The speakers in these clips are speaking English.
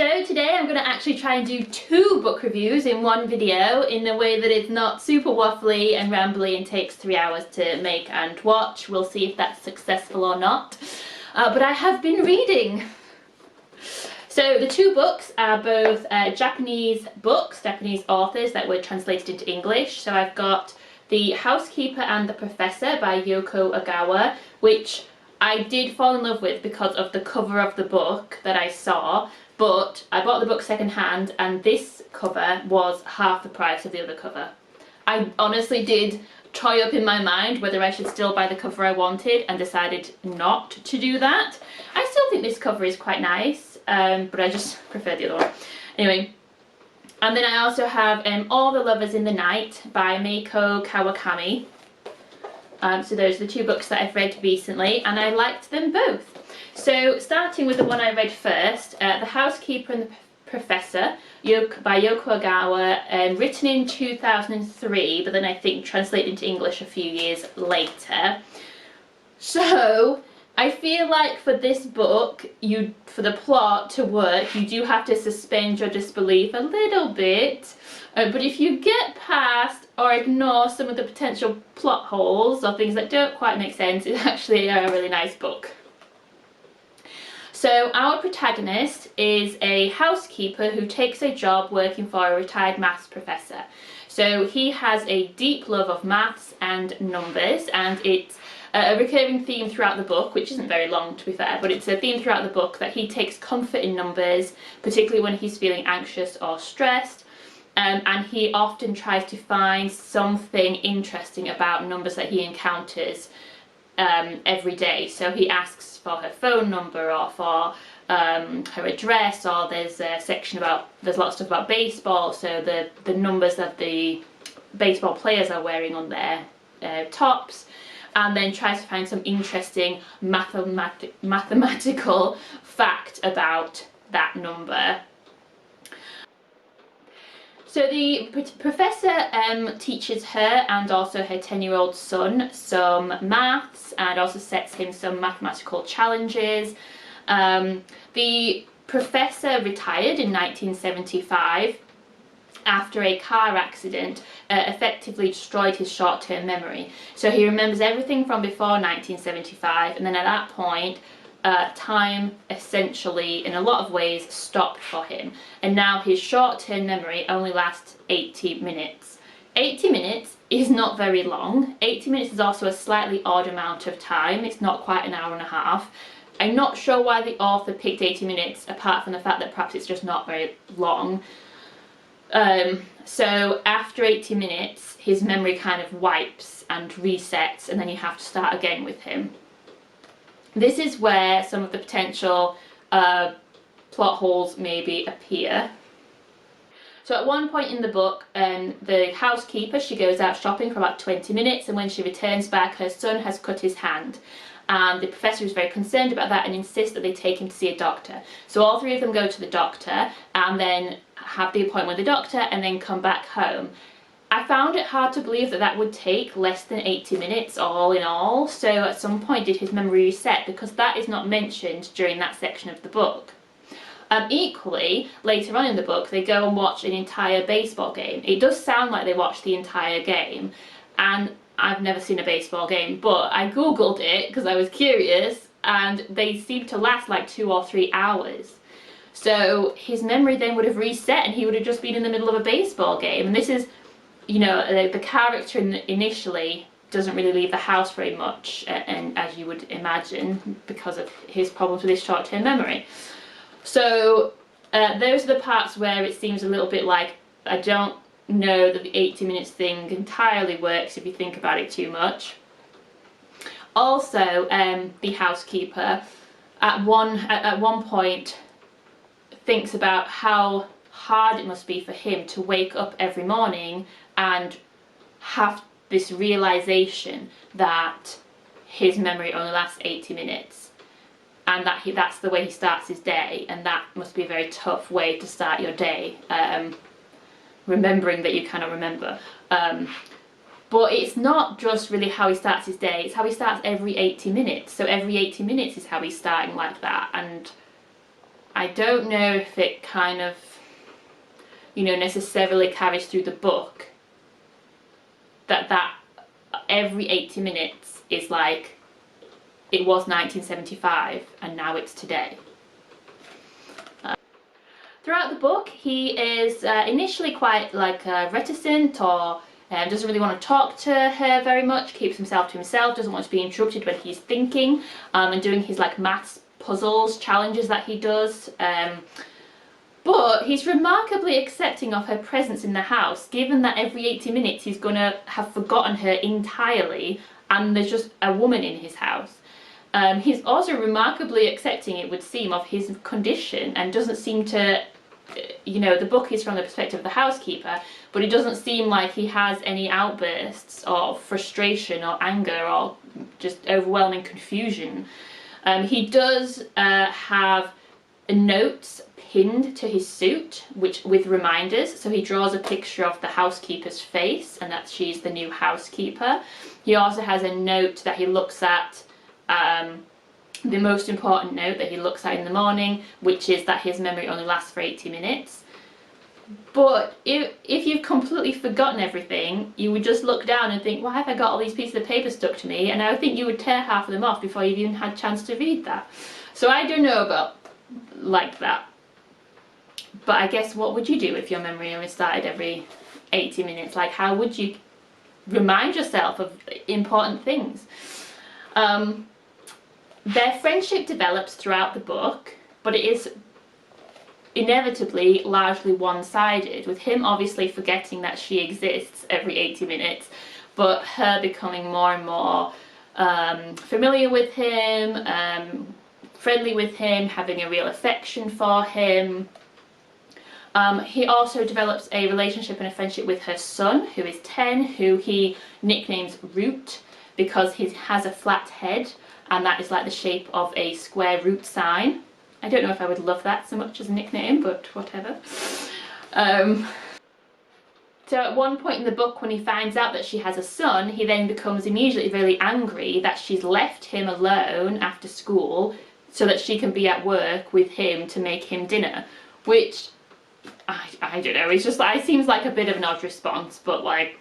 So today I'm going to actually try and do 2 book reviews in one video in a way that it's not super waffly and rambly and takes 3 hours to make and watch. We'll see if that's successful or not. But I have been reading. So the 2 books are both Japanese books, Japanese authors that were translated into English. So I've got The Housekeeper and the Professor by Yoko Ogawa, which I did fall in love with because of the cover of the book that I saw. But I bought the book secondhand and this cover was half the price of the other cover. I honestly did toy up in my mind whether I should still buy the cover I wanted and decided not to do that. I still think this cover is quite nice, but I just prefer the other one. Anyway, and then I also have All the Lovers in the Night by Mieko Kawakami. So those are the 2 books that I've read recently and I liked them both. So starting with the one I read first, The Housekeeper and the Professor by Yoko Ogawa, written in 2003, but then I think translated into English a few years later. So I feel like for this book, for the plot to work, you do have to suspend your disbelief a little bit. But if you get past or ignore some of the potential plot holes or things that don't quite make sense, it's actually a really nice book. So our protagonist is a housekeeper who takes a job working for a retired maths professor. So he has a deep love of maths and numbers, and it's a recurring theme throughout the book, which isn't very long to be fair, but it's a theme throughout the book that he takes comfort in numbers, particularly when he's feeling anxious or stressed. And he often tries to find something interesting about numbers that he encounters every day. So he asks for her phone number or for her address, or there's a section about, there's lots of stuff about baseball, so the numbers that the baseball players are wearing on their tops, and then tries to find some interesting mathematical fact about that number. So the professor teaches her and also her 10-year-old son some maths and also sets him some mathematical challenges. The professor retired in 1975 after a car accident effectively destroyed his short-term memory. So he remembers everything from before 1975, and then at that point time essentially in a lot of ways stopped for him, and now his short-term memory only lasts 80 minutes. 80 minutes is not very long. 80 minutes is also a slightly odd amount of time. It's not quite an hour and a half. I'm not sure why the author picked 80 minutes, apart from the fact that perhaps it's just not very long. So after 80 minutes his memory kind of wipes and resets, and then you have to start again with him. This is where some of the potential plot holes maybe appear. So at one point in the book, the housekeeper, she goes out shopping for about 20 minutes, and when she returns back her son has cut his hand. And the professor is very concerned about that and insists that they take him to see a doctor. So all 3 of them go to the doctor and then have the appointment with the doctor and then come back home. I found it hard to believe that that would take less than 80 minutes all in all. So at some point did his memory reset, because that is not mentioned during that section of the book. Equally, later on in the book they go and watch an entire baseball game. It does sound like they watched the entire game, and I've never seen a baseball game, but I googled it because I was curious, and they seem to last like 2 or 3 hours. So his memory then would have reset and he would have just been in the middle of a baseball game. And this is, you know, the character initially doesn't really leave the house very much, and as you would imagine, because of his problems with his short-term memory. So those are the parts where it seems a little bit like, I don't know that the 80 minutes thing entirely works if you think about it too much. Also, the housekeeper at one point thinks about how hard it must be for him to wake up every morning and have this realization that his memory only lasts 80 minutes, and that that's the way he starts his day, and that must be a very tough way to start your day, remembering that you cannot remember. But it's not just really how he starts his day, it's how he starts every 80 minutes. So every 80 minutes is how he's starting like that, and I don't know if it kind of, you know, necessarily carries through the book that every 80 minutes is like, it was 1975 and now it's today. Throughout the book, he is initially quite like reticent, or doesn't really want to talk to her very much, keeps himself to himself, doesn't want to be interrupted when he's thinking and doing his like maths puzzles, challenges that he does. But he's remarkably accepting of her presence in the house, given that every 80 minutes he's going to have forgotten her entirely and there's just a woman in his house. He's also remarkably accepting, it would seem, of his condition, and doesn't seem to, you know, the book is from the perspective of the housekeeper, but it doesn't seem like he has any outbursts of frustration or anger or just overwhelming confusion. He does have notes pinned to his suit, which with reminders. So he draws a picture of the housekeeper's face, and that she's the new housekeeper. He also has a note that he looks at, the most important note that he looks at in the morning, which is that his memory only lasts for 80 minutes. But if you've completely forgotten everything, you would just look down and think, why have I got all these pieces of paper stuck to me? And I would think you would tear half of them off before you've even had a chance to read that. So I don't know about like that. But I guess, what would you do if your memory only started every 80 minutes? Like, how would you remind yourself of important things? Their friendship develops throughout the book, but it is inevitably largely one-sided, with him obviously forgetting that she exists every 80 minutes, but her becoming more and more familiar with him, friendly with him, having a real affection for him. He also develops a relationship and a friendship with her son, who is 10, who he nicknames Root because he has a flat head, and that is like the shape of a square root sign. I don't know if I would love that so much as a nickname, but whatever. So at one point in the book, when he finds out that she has a son, he then becomes immediately really angry that she's left him alone after school so that she can be at work with him to make him dinner, which, I don't know, it's just like, it seems like a bit of an odd response, but like,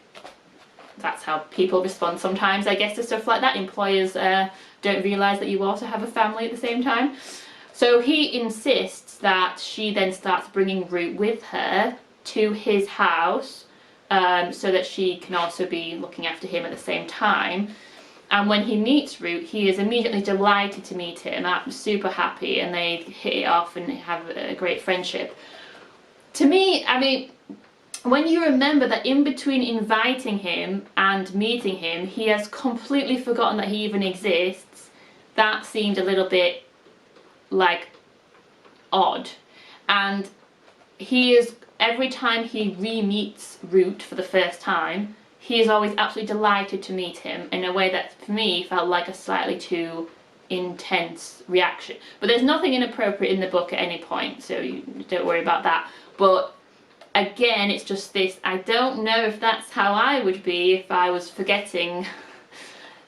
that's how people respond sometimes, I guess, to stuff like that. Employers don't realise that you also have a family at the same time. So he insists that she then starts bringing Root with her to his house, so that she can also be looking after him at the same time. And when he meets Root, he is immediately delighted to meet him, super happy, and they hit it off and have a great friendship. To me, I mean, when you remember that in between inviting him and meeting him, he has completely forgotten that he even exists, that seemed a little bit like odd. And he is, every time he re-meets Root for the first time, he is always absolutely delighted to meet him in a way that for me felt like a slightly too intense reaction. But there's nothing inappropriate in the book at any point, so you don't worry about that. But again, it's just this, I don't know if that's how I would be if I was forgetting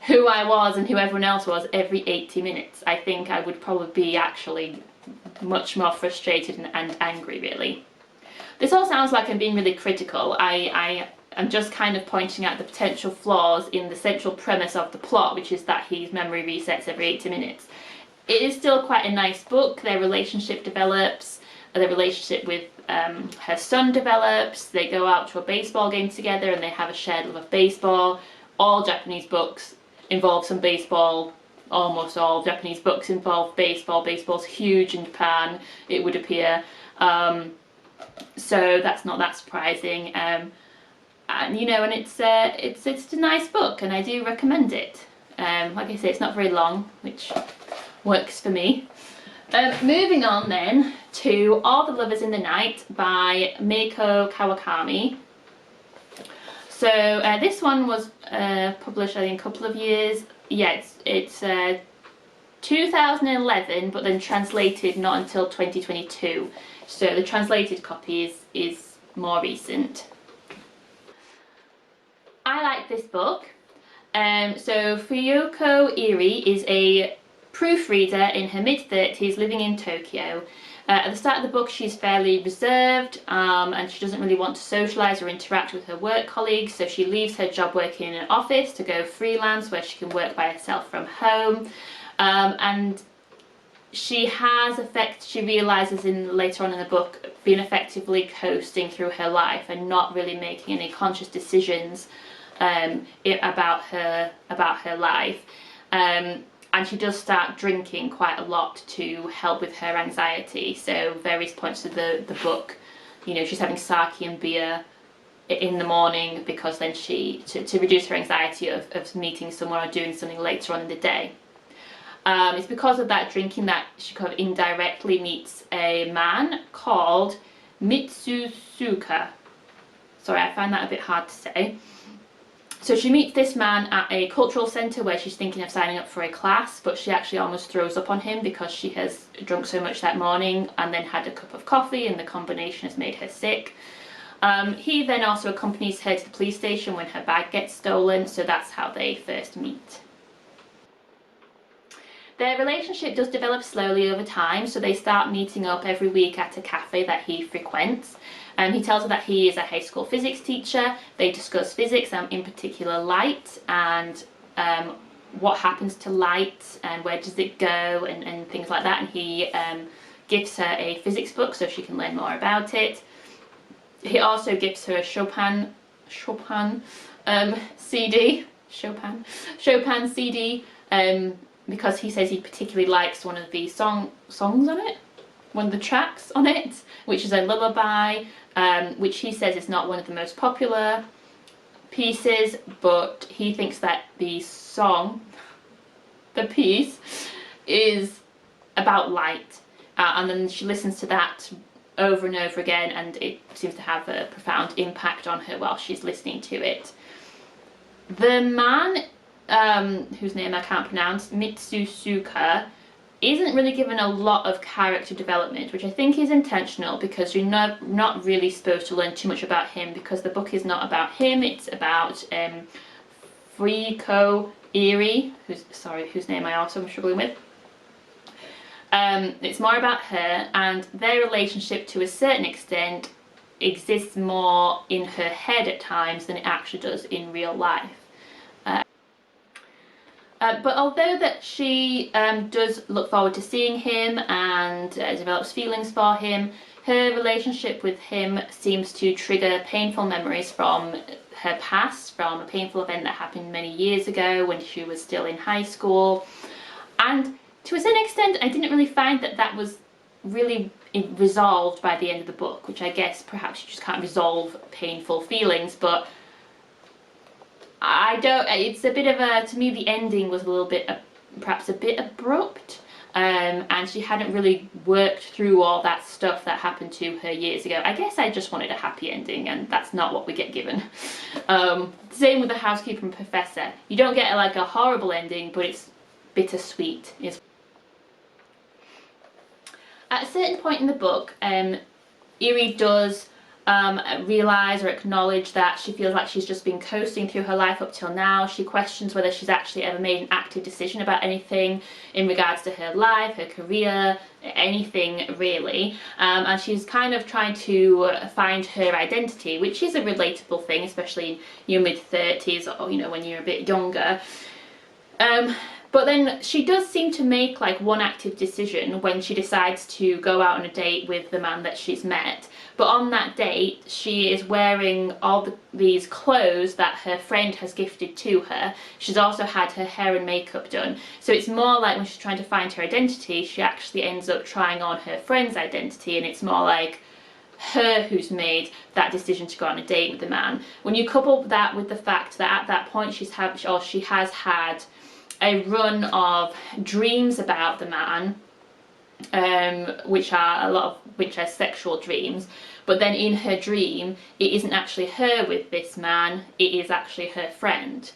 who I was and who everyone else was every 80 minutes. I think I would probably be actually much more frustrated and angry, really. This all sounds like I'm being really critical. I am just kind of pointing out the potential flaws in the central premise of the plot, which is that his memory resets every 80 minutes. It is still quite a nice book. Their relationship develops, their relationship with her son develops, they go out to a baseball game together and they have a shared love of baseball. All Japanese books involve some baseball. Almost all Japanese books involve baseball. Baseball's huge in Japan, it would appear. So that's not that surprising. And you know, and it's a nice book, and I do recommend it. Like I say, it's not very long, which works for me. Moving on then to All the Lovers in the Night by Mieko Kawakami. So this one was published, I think, a couple of years. Yeah, it's 2011, but then translated not until 2022. So the translated copy is more recent. I like this book. So Fuyoko Iri is a proofreader in her mid-30s living in Tokyo. At the start of the book, she's fairly reserved and she doesn't really want to socialise or interact with her work colleagues, so she leaves her job working in an office to go freelance where she can work by herself from home. And she realises later on in the book, being effectively coasting through her life and not really making any conscious decisions about her life. And she does start drinking quite a lot to help with her anxiety. So various points of the book, you know, she's having sake and beer in the morning because then to reduce her anxiety of meeting someone or doing something later on in the day. It's because of that drinking that she kind of indirectly meets a man called Mitsusuka. Sorry, I find that a bit hard to say. So she meets this man at a cultural centre where she's thinking of signing up for a class, but she actually almost throws up on him because she has drunk so much that morning and then had a cup of coffee, and the combination has made her sick. He then also accompanies her to the police station when her bag gets stolen, so that's how they first meet. Their relationship does develop slowly over time, so they start meeting up every week at a cafe that he frequents. He tells her that he is a high school physics teacher. They discuss physics, in particular light, and what happens to light and where does it go and things like that. And he gives her a physics book so she can learn more about it. He also gives her a Chopin CD, because he says he particularly likes one of the songs on it, one of the tracks on it, which is a lullaby, which he says is not one of the most popular pieces, but he thinks that the piece is about light, and then she listens to that over and over again, and it seems to have a profound impact on her while she's listening to it. The man, whose name I can't pronounce, Mitsusuka, isn't really given a lot of character development, which I think is intentional because you're not really supposed to learn too much about him, because the book is not about him, it's about Fuiko Eri, whose name I also am struggling with. It's more about her, and their relationship to a certain extent exists more in her head at times than it actually does in real life. But although that she does look forward to seeing him and develops feelings for him, her relationship with him seems to trigger painful memories from her past, from a painful event that happened many years ago when she was still in high school. And to a certain extent, I didn't really find that was really resolved by the end of the book, which I guess perhaps you just can't resolve painful feelings, but it's a bit of to me the ending was a little bit, perhaps a bit abrupt, and she hadn't really worked through all that stuff that happened to her years ago. I guess I just wanted a happy ending, and that's not what we get given. Same with the housekeeper and professor. You don't get like a horrible ending, but it's bittersweet. At a certain point in the book, Eri does realise or acknowledge that she feels like she's just been coasting through her life up till now. She questions whether she's actually ever made an active decision about anything in regards to her life, her career, anything really, and she's kind of trying to find her identity, which is a relatable thing, especially in your mid-30s, or you know, when you're a bit younger. But then she does seem to make like one active decision when she decides to go out on a date with the man that she's met. But on that date, she is wearing all these clothes that her friend has gifted to her. She's also had her hair and makeup done. So it's more like when she's trying to find her identity, she actually ends up trying on her friend's identity, and it's more like her who's made that decision to go on a date with the man. When you couple that with the fact that at that point she has had a run of dreams about the man, which are sexual dreams, but then in her dream it isn't actually her with this man, it is actually her friend.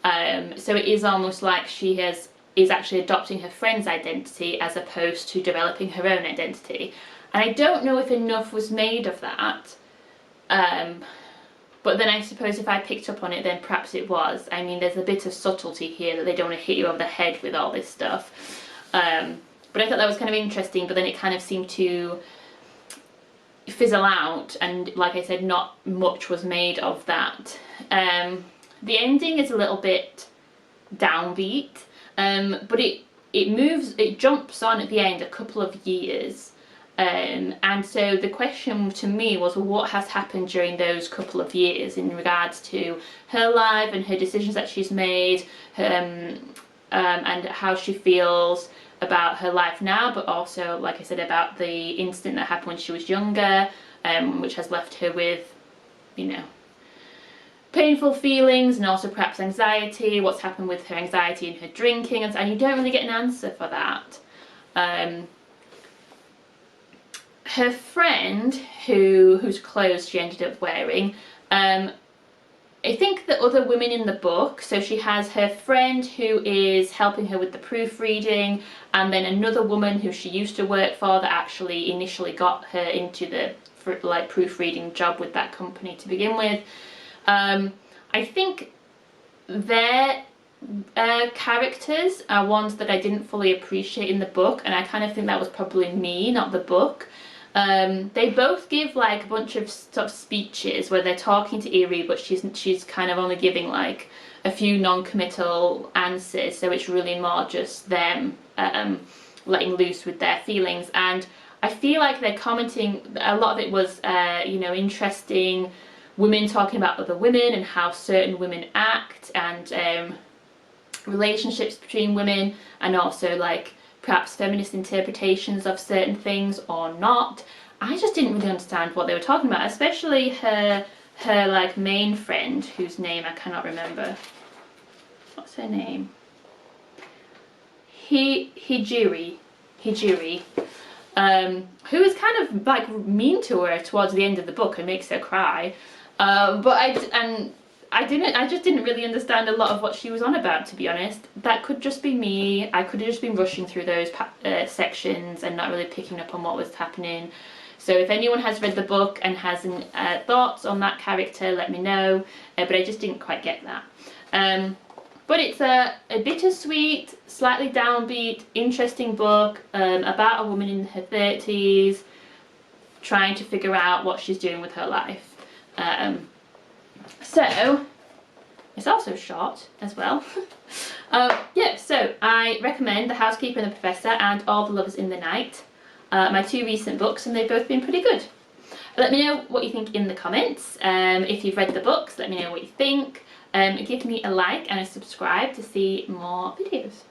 So it is almost like she is actually adopting her friend's identity as opposed to developing her own identity. And I don't know if enough was made of that, but then I suppose if I picked up on it, then perhaps it was. I mean, there's a bit of subtlety here that they don't want to hit you over the head with all this stuff. But I thought that was kind of interesting, but then it kind of seemed to fizzle out, and like I said, not much was made of that. The ending is a little bit downbeat, but it jumps on at the end a couple of years. And so the question to me was, well, what has happened during those couple of years in regards to her life and her decisions that she's made, and how she feels about her life now, but also, like I said, about the incident that happened when she was younger, which has left her with, you know, painful feelings and also perhaps anxiety, what's happened with her anxiety and her drinking, and you don't really get an answer for that. Her friend, whose clothes she ended up wearing, I think the other women in the book, so she has her friend who is helping her with the proofreading, and then another woman who she used to work for that actually initially got her into the proofreading job with that company to begin with. I think their characters are ones that I didn't fully appreciate in the book, and I kind of think that was probably me, not the book. They both give like a bunch of sort of speeches where they're talking to Eri, but she's kind of only giving like a few non-committal answers, so it's really more just them letting loose with their feelings. And I feel like they're commenting, a lot of it was you know, interesting women talking about other women and how certain women act, and relationships between women, and also like perhaps feminist interpretations of certain things or not. I just didn't really understand what they were talking about, especially her like main friend, whose name I cannot remember. What's her name? Hijiri, who is kind of like mean to her towards the end of the book and makes her cry. But I just didn't really understand a lot of what she was on about, to be honest. That could just be me. I could have just been rushing through those sections and not really picking up on what was happening. So if anyone has read the book and has thoughts on that character, let me know. But I just didn't quite get that. But it's a bittersweet, slightly downbeat, interesting book about a woman in her 30s trying to figure out what she's doing with her life. So it's also short as well. Yeah, so I recommend The Housekeeper and the Professor and All the Lovers in the Night, my two recent books, and they've both been pretty good. Let me know what you think in the comments. If you've read the books, let me know what you think. Give me a like and a subscribe to see more videos.